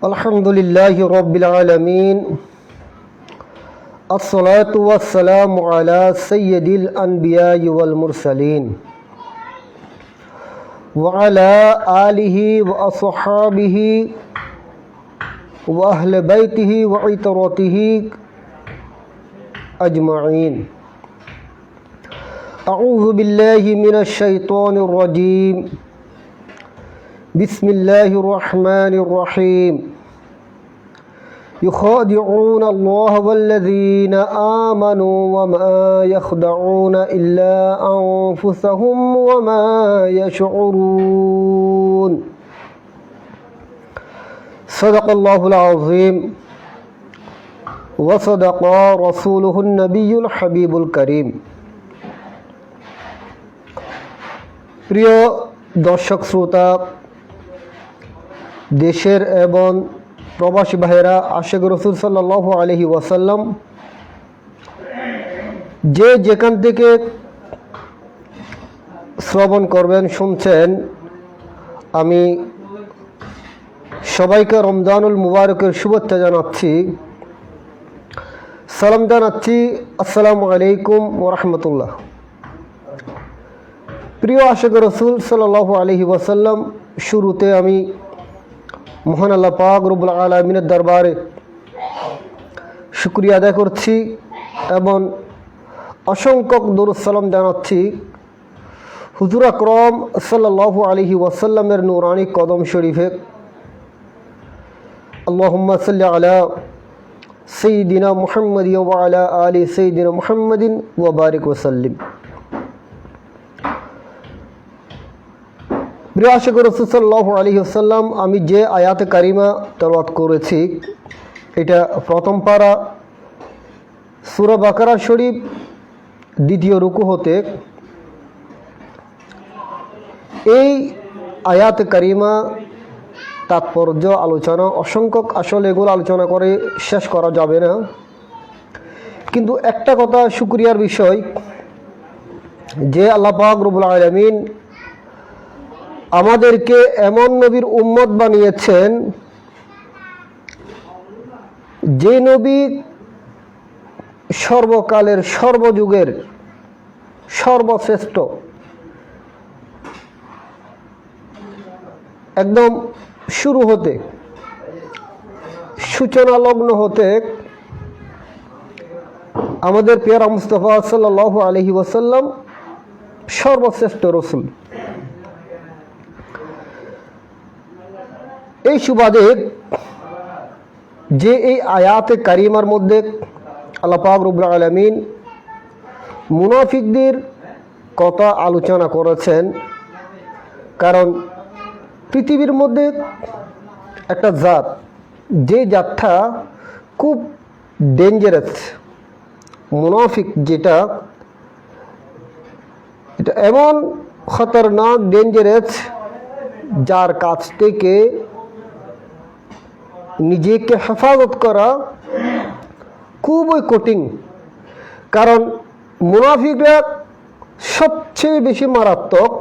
আলহামদুলিল্লাহি রাব্বিল আলামিন আসসালাতু ওয়াসসালামু আলা সাইয়্যিদিল আনবিয়া ওয়াল মুরসালিন ওয়া আলা আলিহি ওয়া আসহাবিহি ওয়া আহলি বাইতিহি ওয়া ইতরাতিহি আজমাইন। আউযু বিল্লাহি মিনাশ শাইতানির রাজীম। বিসমিল্লাহির রহমানির রহিম। يخادعون الله والذين آمنوا وما يخدعون إلا أنفسهم وما يشعرون صدق الله العظيم وصدق رسوله النبي الحبيب الكريم। প্রিয় দর্শক শ্রোতা, দেশের এবং প্রবাসী ভাইয়েরা, আশিক রাসূল সাল্লাল্লাহু আলাইহি ওয়াসাল্লাম যে যেখান থেকে শ্রবণ করবেন, শুনছেন, আমি সবাইকে রমজানুল মুবারকের শুভেচ্ছা জানাচ্ছি, সালাম জানাচ্ছি। আসসালামু আলাইকুম ওয়া রাহমাতুল্লাহ। প্রিয় আশিক রাসূল সাল্লাল্লাহু আলাইহি ওয়াসাল্লাম, শুরুতে আমি মহান আল্লাহ পাক রব্বুল আলামিনের দরবারে শুকরিয়া আদায় করছি এবং অসংখ্য দরুদ সালাম জানাচ্ছি হুজুর আকরাম সাল্লাল্লাহু আলাইহি ওয়াসাল্লামের নূরানি কদম শরীফে। আল্লাহুম্মা সাল্লি আলা সাইয়্যিদিনা মুহাম্মাদিন ওয়া আলা আলি সাইয়্যিদিনা মুহাম্মাদিন ওয়া বারিক ওয়া সাল্লিম। প্রিয় আশিক রাসূল সাল্লাল্লাহু আলাইহি ওয়াসাল্লাম, আমি যে আয়াতে কারিমা তেলাওয়াত করেছি এটা প্রথম পারা সূরা বাকারা শরীফ দ্বিতীয় রুকু হতে। এই আয়াতে কারিমা তাৎপর্য আলোচনা অসংখ্য, আসলে এগুলো আলোচনা করে শেষ করা যাবে না, কিন্তু একটা কথা শুকরিয়ার বিষয় যে আল্লাহ পাক রব্বুল আলামিন আমাদেরকে এমন নবীর উম্মত বানিয়েছেন যে নবী সর্বকালের সর্বযুগের সর্বশ্রেষ্ঠ, একদম শুরু হতে সূচনা লগ্ন হতে আমাদের পেয়ারা মুস্তাফা সাল্লাল্লাহু আলাইহি ওয়াসাল্লাম সর্বশ্রেষ্ঠ রসুল। এই সুবাদে যে এই আয়াতে কারিমার মধ্যে আল্লাহ পাক রব্বুল আলামিন মুনাফিকদের কথা আলোচনা করেছেন, কারণ পৃথিবীর মধ্যে একটা জাত, যে জাতটা খুব ডেঞ্জারাস, মুনাফিক, যেটা এটা এমন খতরনাক ডেঞ্জারাস যার কাছ থেকে নিজেকে হেফাজত করা খুবই কঠিন। কারণ মুনাফিকরা সবচেয়ে বেশি মারাত্মক।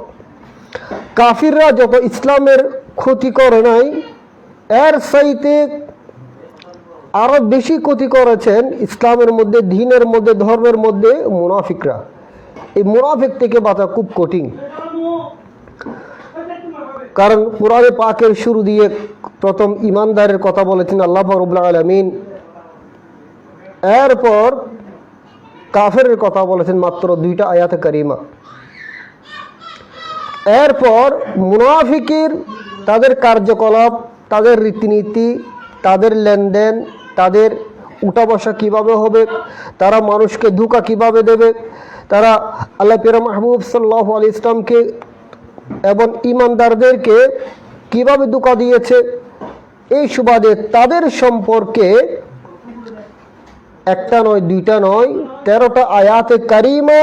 কাফিররা যত ইসলামের ক্ষতি করে নাই, এর চাইতে আরো বেশি ক্ষতি করেছেন ইসলামের মধ্যে, দ্বীনের মধ্যে, ধর্মের মধ্যে মুনাফিকরা। এই মুনাফিক থেকে বাঁচা খুব কঠিন, কারণ কুরআনে পাকের শুরু দিয়ে প্রথম ইমানদারের কথা বলেছেন আল্লাহ রাব্বুল আলামিন, এরপর কাফেরের কথা বলেছেন মাত্র 2টা আয়াতে কারিমা। এরপর মুনাফিকের তাদের কার্যকলাপ, তাদের রীতিনীতি, তাদের লেনদেন, তাদের উঠা বসা কীভাবে হবে, তারা মানুষকে ধোঁকা কীভাবে দেবে, তারা আল্লাহ পেরা মাহবুব সাল্লাল্লাহু আলাইহি ইসলামকে এবং ইমানদারদেরকে কিভাবে ধোঁকা দিয়েছে, এই সুবাদে তাদের সম্পর্কে একটা নয়, 2টা নয়, 13টা আয়াতে কারিমা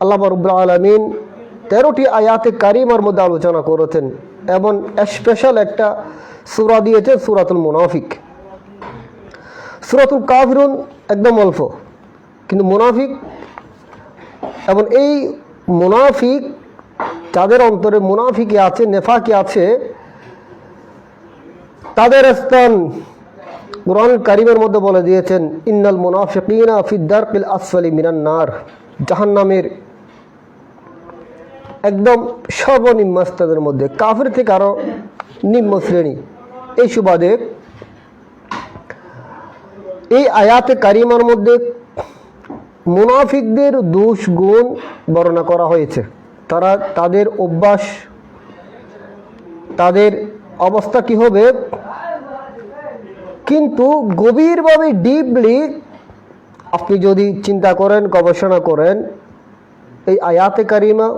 আল্লাহ রাব্বুল আলামিন 13টি আয়াতে কারিমার মধ্যে আলোচনা করেছেন এবং স্পেশাল একটা সূরা দিয়েছে, সূরাতুল মুনাফিক। সূরাতুল কাফিরুন একদম অল্প, কিন্তু মুনাফিক, এবং এই মুনাফিক, যাদের অন্তরে মুনাফিকি আছে, নেফাকি আছে, তাদের স্থান কুরআন কারীমের মধ্যে বলে দিয়েছেন, ইন্নাল মুনাফিকিনা ফিদ দারকিল আসফালি মিনান নার, জাহান্নামের একদম সর্বনিম্ন স্তরের মধ্যে, কাফির থেকে আরো নিম্ন শ্রেণী। এই সুবাদে এই আয়াতে কারিমার মধ্যে মুনাফিকদের দোষ গুণ বর্ণনা করা হয়েছে। তাদের অভ্যাস, তাদের অবস্থা কি হবে, কিন্তু গভীরভাবে ডিপলি আপনি যদি চিন্তা করেন, গবেষণা করেন এই আয়াতে কারিমা,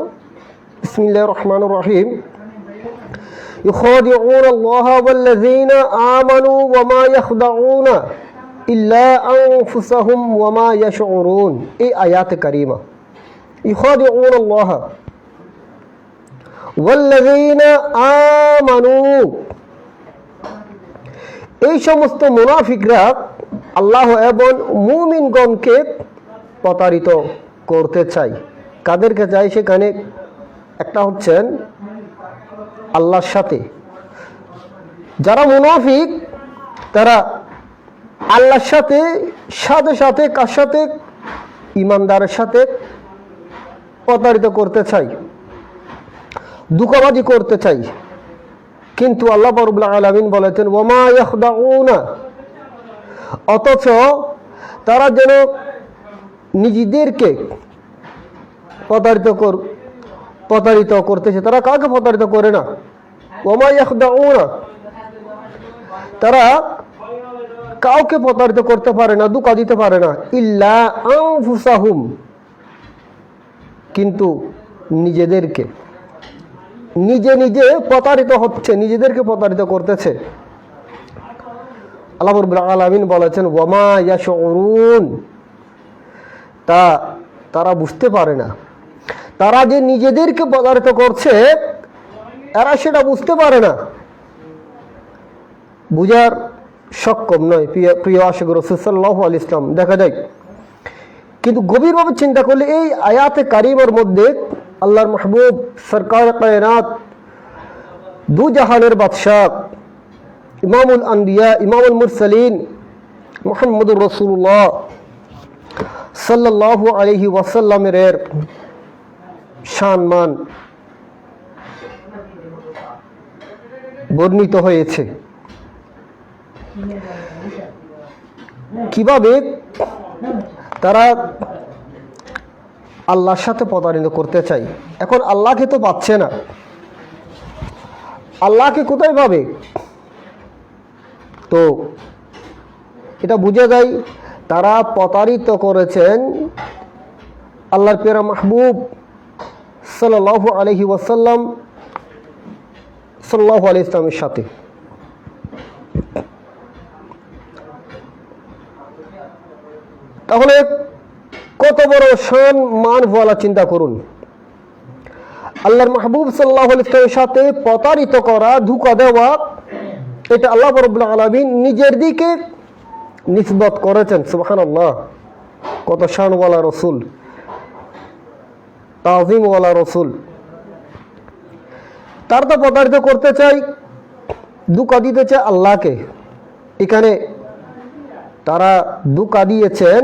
বিসমিল্লাহির রহমানির রহিম, ইউখাদিউনা আল্লাহ ওয়াল্লাযীনা আমানু ওয়া মা ইয়াখদাউনা ইল্লা আনফুসাহুম ওয়া মা ইয়াশউরুন। এই আয়াতে কারিমা, ইউখাদিউনা আল্লাহ ওয়াল্লাযীনা আমানু, এই সমস্ত মুনাফিকরা আল্লাহ এবং মুমিনগণকে প্রতারিত করতে চায়। কাদেরকে চায়? সেখানে একটা হচ্ছেন আল্লাহর সাথে। যারা মুনাফিক তারা আল্লাহর সাথে সাথে সাথে কার সাথে? ইমানদারের সাথে প্রতারিত করতে চায়, ধোঁকাবাজি করতে চায়। কিন্তু আল্লাহ রাব্বুল আলামিন বলেছেন ওয়ামা ইয়াখদাউনা, অথচ তারা যেন নিজেদেরকে প্রতারিত করতেছে। তারা কাউকে প্রতারিত করে না। ওয়ামা ইয়াখদাউনা, তারা কাউকে প্রতারিত করতে পারে না, ধোঁকা দিতে পারে না। ইল্লা আনফুসাহুম, কিন্তু নিজেদেরকে, নিজে নিজে প্রতারিত হচ্ছে, নিজেদেরকে প্রতারিত করতেছে। আল্লাহ রাব্বুল আলামিন বলেছেন ওয়ামা ইয়াশউরুন, তারা বুঝতে পারে না। তারা যে নিজেদেরকে প্রতারিত করছে এরা সেটা বুঝতে পারে না, বুঝার সক্ষম নয়। প্রিয় আশিক রাসূল সাল্লাল্লাহু আলাইহি ওয়াসাল্লাম, দেখা যায় কিন্তু গভীরভাবে চিন্তা করলে এই আয়াতে কারিমার মধ্যে আল্লাহর মাহবুব সরকার কায়নাত, দু জাহানের বাদশাহ, ইমামুল আনবিয়া, ইমামুল মুরসালিন মুহাম্মদুর রাসূলুল্লাহ সাল্লাল্লাহু আলাইহি ওয়াসাল্লামের সম্মান বর্ণিত হয়েছে। কিভাবে তারা আল্লাহর সাথে প্রতারিত করতে চাই। এখন আল্লাহকে তো পাচ্ছে না, আল্লাহকে কোথায় পাবে? তো এটা বুঝা যায় তারা প্রতারিত করেছেন আল্লাহর প্রিয় মাহবুব সাল্লাল্লাহু আলাইহি ওয়াসাল্লাম সাল্লাল্লাহু আলাইহি ওয়াসাল্লামের সাথে। তাহলে কত বড় সম্মান ওয়ালা চিন্তা করুন। আল্লাহর মাহবুব সাল্লাল্লাহু আলাইহি ওয়াসাল্লামের সাথে প্রতারিত করা, ধোঁকা দেওয়া, এটা আল্লাহ রাব্বুল আলামিন নিজের দিকে নিসবত করেছেন। সুবহানাল্লাহ, কত শানওয়ালা রাসূল, তাজিমওয়ালা রাসূল। তারা তো প্রতারিত করতে চাই, ধোঁকা দিতে চায় আল্লাহকে। এখানে তারা ধোঁকা দিয়েছেন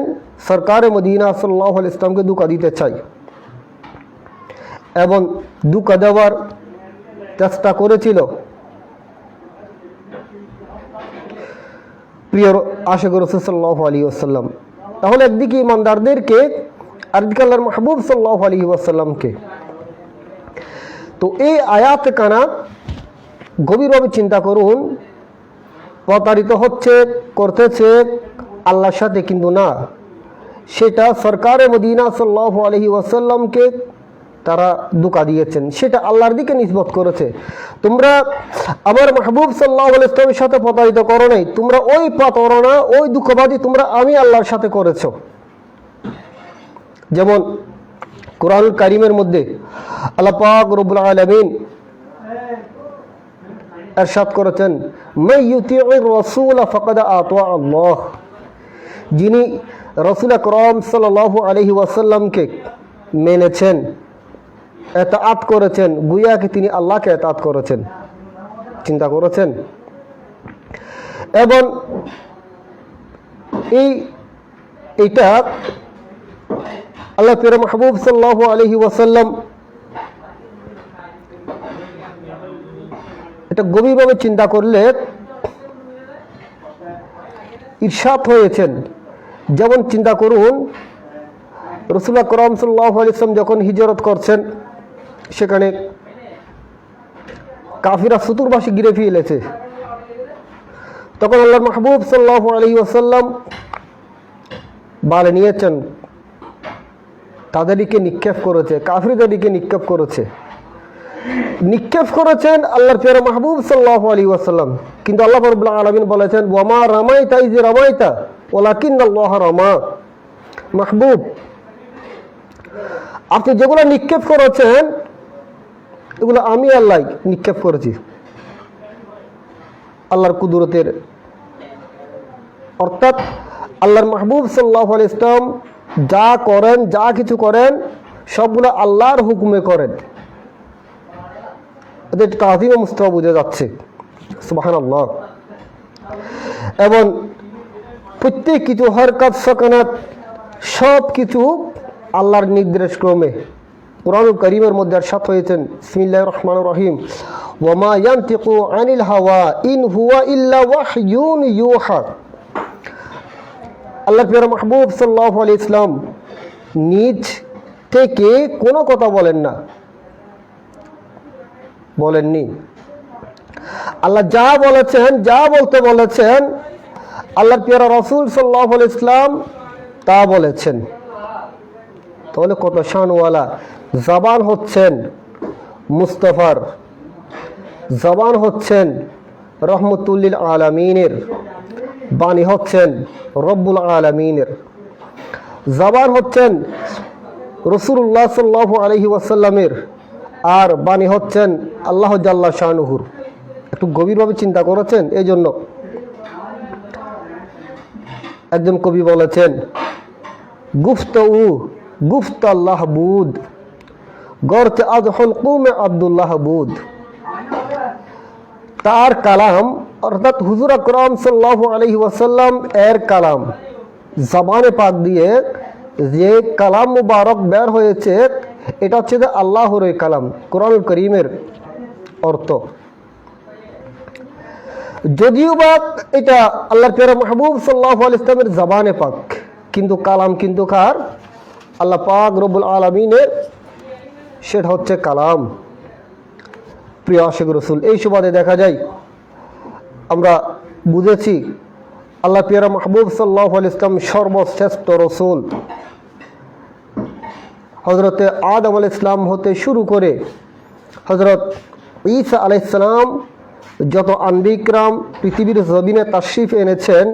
সরকারে মদিনা সাল্লাল্লাহু আলাইহি ওয়াসাল্লামকে, ধোঁকা দিতে চাই এবং ধোঁকা দেওয়ার চেষ্টা করেছিল প্রিয় আশিক রাসূল সাল্লাল্লাহু আলাইহি ওয়াসাল্লাম। তাহলে একদিকে ইমানদারদেরকে, আরেকদিকে আল্লাহর মাহবুব সাল্লাল্লাহু আলাইহি ওয়াসাল্লামকে। তো এই আয়াত কানা গভীরভাবে চিন্তা করুন, প্রতারিত করতেছে আল্লাহর সাথে, কিন্তু না, সেটা সরকারে মদিনা সাল্লাল্লাহু আলাইহি ওয়াসাল্লামকে তারা ধোঁকা দিয়েছেন, সেটা আল্লাহর দিকে নিসবত করেছে। তোমরা আমার মাহবুব সাল্লাল্লাহু আলাইহি ওয়াসাল্লামের সাথে প্রতারিত করো নাই, তোমরা ওই প্রতারণা, ওই ধোঁকাবাজি তোমরা আমি আল্লাহর সাথে করেছো। যেমন কোরআন কারীমের মধ্যে আল্লাহ পাক রব্বুল আলামিন ইরশাদ করেছেন মান ইউতিউর রাসূল ফাকাদ আতা আল্লাহ, যিনি রাসূল আকরাম সাল্লাল্লাহু আলাইহি ওয়াসাল্লামকে মেনেছেন, ইতাআত করেছেন, গুয়া কি তিনি আল্লাহকে ইতাআত করেছেন। চিন্তা করেছেন? এবং এইটা আল্লাহ প্রিয় মাহবুব সাল্লাল্লাহু আলাইহি ওয়াসাল্লাম এটা গভীরভাবে চিন্তা করলে ইরশাদ হয়েছেন। যেমন চিন্তা করুন, রাসূলুল্লাহ আকরাম সাল্লাল্লাহু আলাইহি ওয়াসাল্লাম যখন হিজরত করছেন, সেখানে কাফিরা চতুর্পাশে ঘিরে ফেলেছে। তখন আল্লাহর মাহবুব সাল্লাল্লাহু আলাইহি ওয়াসাল্লাম বলে নিয়েছেন, তাদেরকে নিক্ষেপ করেছে, কাফিরদেরকে নিক্ষেপ করেছেন আল্লাহর প্রিয় মাহবুব সাল্লাল্লাহু আলাইহি ওয়াসাল্লাম। কিন্তু আল্লাহ রাব্বুল আলামিন বলেছেন, ওয়ামা রামাইতা ইয রামাইতা ওয়ালাকিন্নাল্লাহ রামা। মাহবুব, আপনি যেগুলো নিক্ষেপ করেছেন এগুলো আমি আল্লাহ নিক্ষেপ করেছি। আল্লাহর কুদরতের, অর্থাৎ আল্লাহর মাহবুব সাল্লাল্লাহু আলাইহি ওয়াসাল্লাম যা করেন, যা কিছু করেন, সবগুলো আল্লাহর হুকুমে করেন। এদের তাযীম ও মুস্তাওয়া বোঝা যাচ্ছে। সুবহানাল্লাহ। এবং প্রত্যেক কিছু হরকত সাকানাত সব কিছু আল্লাহর নির্দেশ ক্রমে কুরআনুল কারীমের মধ্যে ইরশাদ হয়েছেন, বিসমিল্লাহির রহমানির রহিম, ওয়ামা ইয়ানতিকু আনিল হাওয়া ইন হুয়া ইল্লা ওয়াহয়ুন ইউহা। আল্লাহ প্রিয় মাহবুব সাল্লাল্লাহু আলাইহি ওয়াসাল্লাম নিজ থেকে কোনো কথা বলেননি। আল্লাহ যা বলেছেন, যা বলতে বলেছেন, আল্লাহর প্রিয় রাসূল সাল্লাল্লাহু আলাইহি ওয়াসাল্লাম তা বলেছেন। তাহলে কত শানওয়ালা জবান হচ্ছেন মুস্তাফার, জবান হচ্ছেন রহমতুল লিল আলামিনের, বাণী হচ্ছেন রব্বুল আলামিনের, জবান হচ্ছেন রাসূলুল্লাহ সাল্লাল্লাহু আলাইহি ওয়াসাল্লামের, আর বাণী হচ্ছেন আল্লাহ জাল্লা শানুহুর। একটু গভীরভাবে চিন্তা করেছেন? এই জন্য একজন কবি বলেছেন, গুফত আল্লাহ বুদ গরতে আজহুল কুমে আব্দুল্লাহ বুদ। তার কালাম, অর্থাৎ হুজুর আকরাম সাল্লাল্লাহু আলাইহি ওয়াসাল্লাম এর কালাম, জবানে পাক দিয়ে যে কালাম মুবারক বের হয়েছে, এটা হচ্ছে যে আল্লাহর ওই কালাম, কোরআনুল কারীমের অর্থ। যদিও বা এটা আল্লাহর প্রিয় মাহবুব সাল্লাল্লাহু আলাইহি ওয়াসাল্লামের জবানে পাক, কিন্তু কালাম কিন্তু কার? আল্লাহ পাক রব্বুল আলামিনের, সেটা হচ্ছে কালাম। প্রিয় আশিক রাসূল, এই সুবাদে দেখা যায় আমরা বুঝেছি আল্লাহ প্রিয় মাহবুব সাল্লাল্লাহু আলাইহি ওয়াসাল্লাম সর্বশ্রেষ্ঠ রাসূল। হযরতে আদম আলাইহিস সালাম হতে শুরু করে হযরত ঈসা আলাইহিস সালাম, যত আম্বিয়া পৃথিবীর জমিনে তাশরিফ এনেছেন,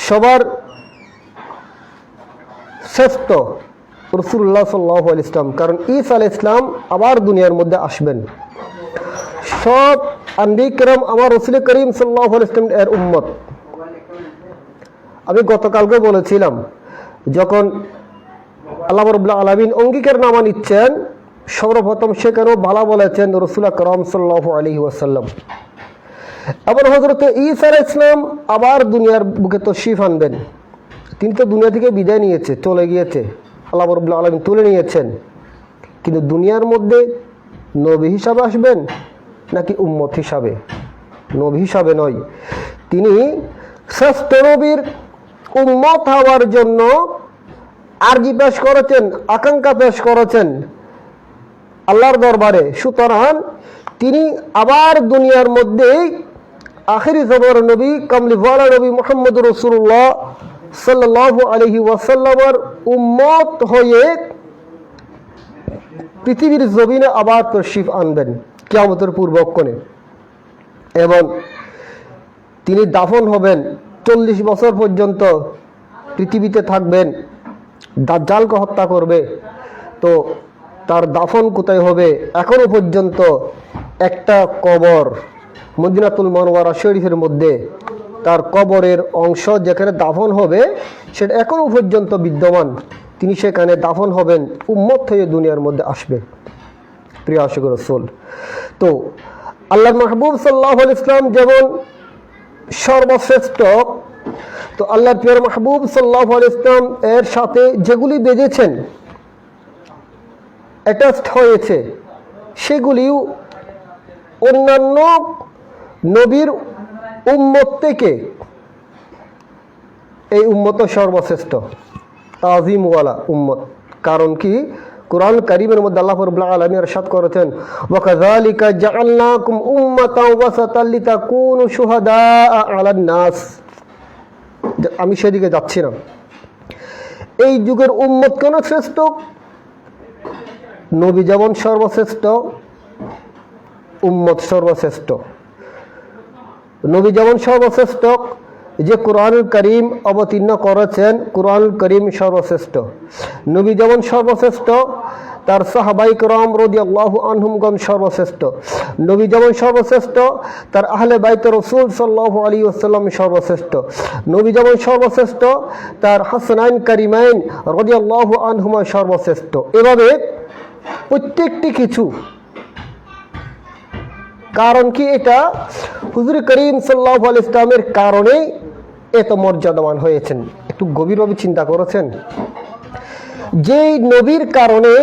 সবার শ্রেষ্ঠ রাসূলুল্লাহ সাল্লাল্লাহু আলাইহি ওয়াসাল্লাম। কারণ ঈসা আলাইহিস সালাম আবার দুনিয়ার মধ্যে আসবেন। সব আম্বিয়া আমার রাসূল করিম সাল্লাল্লাহু আলাইহি ওয়াসাল্লাম এর উম্মত। আমি গতকালকে বলেছিলাম, যখন আল্লাহ রাব্বুল আলামিন অঙ্গীকারনামা নিচ্ছেন, সর্বপ্রথম সেখানেও ভালো বলেছেন রাসূল আকরাম সাল্লাল্লাহু আলাইহি ওয়াসাল্লাম। আবার হযরত ঈসা আলাইহিস সালাম আবার দুনিয়ার বুকে তাশরীফ আনবেন। তিনি তো দুনিয়া থেকে বিদায় নিয়েছে, চলে গিয়েছে, আল্লাহ রাব্বুল আলামিন তুলে নিয়েছেন। কিন্তু দুনিয়ার মধ্যে নবী হিসাবে আসবেন নাকি উম্মত হিসাবে? নবী হিসাবে নয়, তিনি শ্রেষ্ঠ নবীর উম্মত হওয়ার জন্য আরজি পেশ করেছেন, আকাঙ্ক্ষা পেশ করেছেন আল্লাহর দরবারে। সুতরাং তিনি আবার দুনিয়ার মধ্যে আখিরি জমানার নবী, কামলিওয়ালা নবী মুহাম্মদুর রাসূলুল্লাহ সাল্লাল্লাহু আলাইহি ওয়াসাল্লামের উম্মত হয়ে পৃথিবীর জমিনে আবার তাশরীফ আনবেন কিয়ামতের পূর্বক্ষণে। এবং তিনি দাফন হবেন, 40 বছর পর্যন্ত পৃথিবীতে থাকবেন, দাজ্জালকে হত্যা করবে। তো তার দাফন কোথায় হবে? এখনো পর্যন্ত একটা কবর মদিনাতুল মুনাওয়ারা শরীফের মধ্যে, তার কবরের অংশ যেখানে দাফন হবে সেটা এখনো পর্যন্ত বিদ্যমান। তিনি সেখানে দাফন হবেন, উম্মত হয়ে দুনিয়ার মধ্যে আসবে। প্রিয় আশিক রাসূল, তো আল্লাহর মাহবুব সাল্লাল্লাহু আলাইহি ওয়াসাল্লাম যেমন সর্বশ্রেষ্ঠ, তো আল্লাহর প্রিয় মাহবুব সাল্লাল্লাহু আলাইহি ওয়াসাল্লাম এর সাথে যেগুলি বেজেছেন, অ্যাটাচড হয়েছে, সেগুলিও অন্যান্য নবীর উম্মত থেকে এই উম্মত সর্বশ্রেষ্ঠ, তাজিমওয়ালা উম্মত। কারণ কি? কুরআন কারীমের মধ্যে আল্লাহ রাব্বুল আলামিন ইরশাদ করেছেন, ওয়া কাযালিকা জাআলনাকুম উম্মাতাও ওয়াসাতাল লিতাকুনু শুহাদাআ আলান নাস। আমি সেদিকে যাচ্ছি না। এই যুগের উম্মত কেন শ্রেষ্ঠ? নবী যেমন সর্বশ্রেষ্ঠ, উম্মত সর্বশ্রেষ্ঠ। নবী যেমন সর্বশ্রেষ্ঠ, যে কুরআনুল কারীম অবতীর্ণ করেছেন, কুরআনুল কারীম সর্বশ্রেষ্ঠ। নবী যেমন সর্বশ্রেষ্ঠ, তার সাহাবায়ে কেরাম রাদিয়াল্লাহু আনহুমগণ সর্বশ্রেষ্ঠ। নবী যেমন সর্বশ্রেষ্ঠ, তার আহলে বাইত রাসূল সাল্লাল্লাহু আলাইহি ওয়াসাল্লাম সর্বশ্রেষ্ঠ। নবী যেমন সর্বশ্রেষ্ঠ, তার হাসানাইন কারিমাইন রাদিয়াল্লাহু আনহুমা সর্বশ্রেষ্ঠ। এভাবে প্রত্যেকটি কিছু। কারণ কি? এটা হুজুর করিম সাল্লাল্লাহু আলাইহি ওয়াসাল্লামের কারণেই এত মর্যাদাবান হয়েছেন। একটু গভীরভাবে চিন্তা করেছেন? যে নবীর কারণে,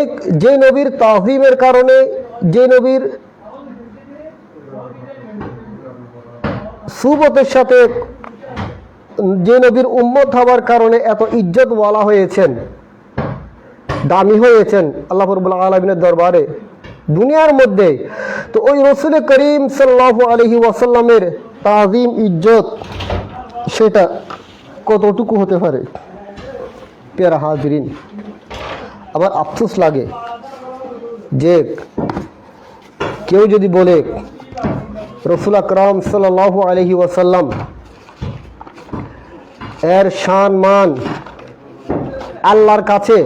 যে নবীর তাজিমের কারণে, যে নবীর সুবতের সাথে, যে নবীর উম্মত হওয়ার কারণে এত ইজ্জত বলা হয়েছেন, দামি হয়েছেন আল্লাহ রাব্বুল আলামিনের দরবারে, দুনিয়ার মধ্যে। তো ওই রাসূল করিম সাল্লাল্লাহু আলাইহি ওয়াসাল্লামের তাজিম, ইজ্জত, সেটা কতটুকু হতে পারে? প্যারা হাজিরিন, আবার আফসোস লাগে যে কেউ যদি বলে রাসূল আকরাম সাল্লাল্লাহু আলাইহি ওয়াসাল্লাম এর শান মান আল্লাহর কাছে,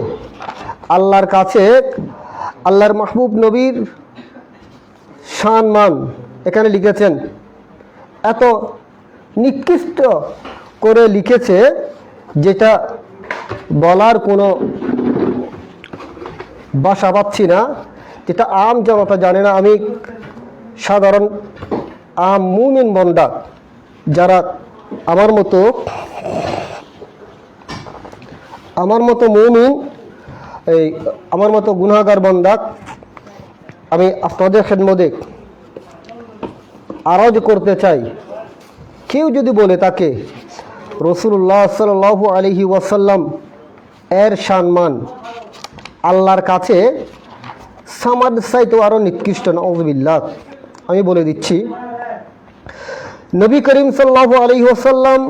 আল্লাহর কাছে আল্লাহর মাহবুব নবীর শান মান এখানে লিখেছেন, এত নিকৃষ্ট করে লিখেছে যেটা বলার কোনো ভাষা পাচ্ছি না, যেটা আম জনতা জানে না। আমি সাধারণ আম মুমিন বান্দা, যারা আমার মতো মুমিন, এই আমার মতো গুনাহগার বান্দা, আমি আপনাদের খেদমতে আরজ করতে চাই, কেউ যদি বলে তাকে রাসূলুল্লাহ সাল্লাল্লাহু আলাইহি ওয়াসাল্লাম এর সম্মান আল্লাহর কাছে সামাদ চাইতেও আরও নিকৃষ্ট, নাউযুবিল্লাহ, আমি বলে দিচ্ছি, নবী করিম সাল্লাল্লাহু আলাইহি ওয়াসাল্লাম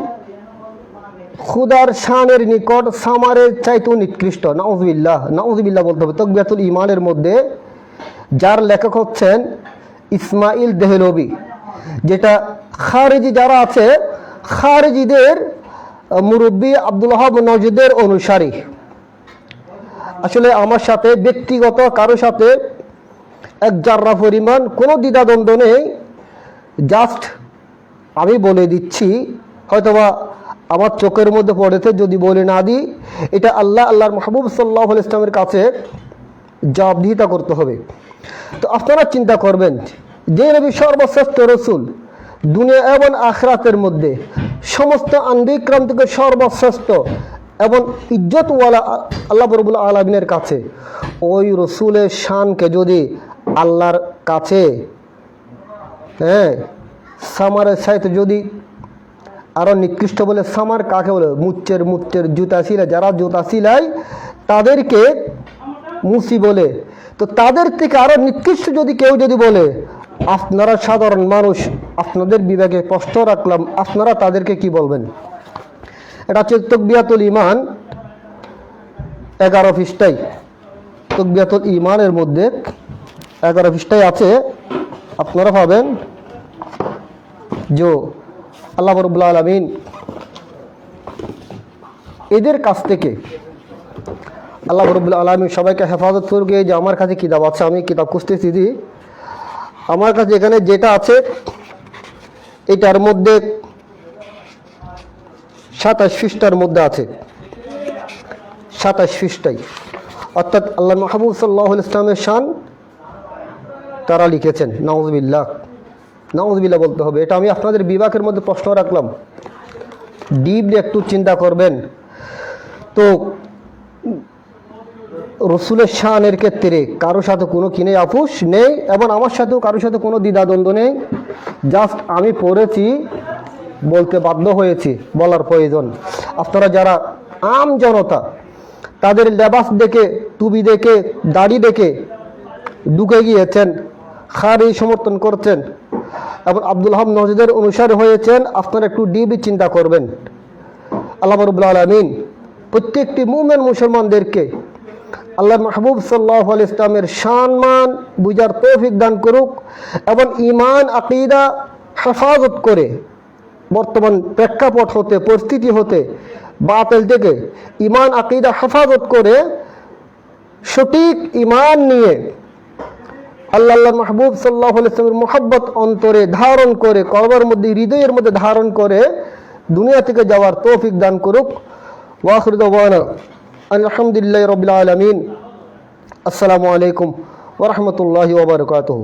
খুদার শানের নিকট সামারের চাইতেও নিকৃষ্ট, নাউযুবিল্লাহ, নাউযুবিল্লাহ বলতে হবে। তাকবিয়াতুল ঈমানের মধ্যে যার লেখক হচ্ছেন ইসমাইল দেহলভী, যেটা খারেজি যারা আছে, খারেজিদের মুরব্বী আব্দুল ওয়াহাব নজদের অনুসারী। আসলে আমার সাথে ব্যক্তিগত কারো সাথে এক জাররা পরিমাণ কোনো দ্বিধাদ্বন্দ্ব নেই, জাস্ট আমি বলে দিচ্ছি, হয়তোবা আমার চোখের মধ্যে পড়েছে, যদি বলে না দিই এটা আল্লাহর মাহবুব সাল্লাল্লাহু আলাইহি ওয়াসাল্লামের কাছে জবাবদিহিতা করতে হবে। তো আপনারা চিন্তা করবেন, যে নবী সর্বশ্রেষ্ঠ রসুল, দুনিয়া এবং আখিরাতের মধ্যে সমস্ত আন্দিক্রাম থেকে সর্বশ্রেষ্ঠ এবং ইজ্জতওয়ালা আল্লাহ রাব্বুল আলামিনের কাছে, ওই রসুলের শানকে যদি আল্লাহর কাছে সামারের সাথে যদি আরও নিকৃষ্ট বলে, সামার কাকে বলে? মুচ্চের জুতা সিলাই, যারা জুতা সিলাই তাদেরকে মুসি বলে। তো তাদের থেকে আরও নিকৃষ্ট যদি কেউ যদি বলে, আপনারা সাধারণ মানুষ, আপনাদের বিবেকে প্রশ্ন রাখলাম, আপনারা তাদেরকে কি বলবেন? এটা হচ্ছে তাকবিয়াতুল ঈমান 11 পৃষ্ঠায়, তাকবিয়াতুল ঈমানের মধ্যে 11 পৃষ্ঠায় আছে, আপনারা পাবেন। যে আল্লাহ রাব্বুল আলামিন এদের কাছ থেকে, আল্লাহ রাব্বুল আলামিন সবাইকে হেফাজত করুক। যে আমার কাছে কিতাব আছে, আমি কিতাব খুঁজতেছি, আমার কাছে এখানে যেটা আছে এটার মধ্যে 27 পৃষ্ঠার মধ্যে আছে, 27 পৃষ্ঠায়, অর্থাৎ আল্লাহ মাহবুব সাল্লাল্লাহু আলাইহি ওয়াসাল্লামের শান তারা লিখেছেন, নাউযুবিল্লাহ। নাউযুবিল্লাহ বলতে হবে। এটা আমি আপনাদের বিভাগের মধ্যে প্রশ্ন রাখলাম, ডিপলি একটু চিন্তা করবেন। তো রসুলের শানের ক্ষেত্রে কারোর সাথে কোনো কিনে আপুস নেই, এবং আমার সাথেও কারোর সাথে কোনো দ্বিধাদ্বন্দ্ব নেই। জাস্ট আমি পড়েছি, বলতে বাধ্য হয়েছি, বলার প্রয়োজন। আপনারা যারা আম জনতা, তাদের লেবাস দেখে, টুপি দেখে, দাড়ি দেখে ঢুকে গিয়েছেন, খারি সমর্থন করছেন এবং আব্দুল হাব নজদের অনুসারী হয়েছেন, আপনারা একটু ডিপলি চিন্তা করবেন। আল্লাহ রাব্বুল আলামিন প্রত্যেকটি মুমিন মুসলমানদেরকে আল্লাহর মাহবুব সাল্লাল্লাহু আলাইহি ইসলামের সম্মান বুঝার তৌফিক দান করুক, এবং ঈমান আকীদা হেফাজত করে বর্তমান প্রেক্ষাপট হতে, পরিস্থিতি হতে, বাতিল থেকে ঈমান আকীদা হেফাজত করে সঠিক ঈমান নিয়ে আল্লাহর মাহবুব সাল্লাল্লাহু আলাইহি ইসলামের মুহাব্বত অন্তরে ধারণ করে, কলবের মধ্যে, হৃদয়ের মধ্যে ধারণ করে দুনিয়া থেকে যাওয়ার তৌফিক দান করুক। ওয়া আখিরু দাওয়ানা আলহামদুলিল্লাহি রাব্বিল আলামিন। আসসালামু আলাইকুম ওয়া রাহমাতুল্লাহি ওয়া বারাকাতুহু।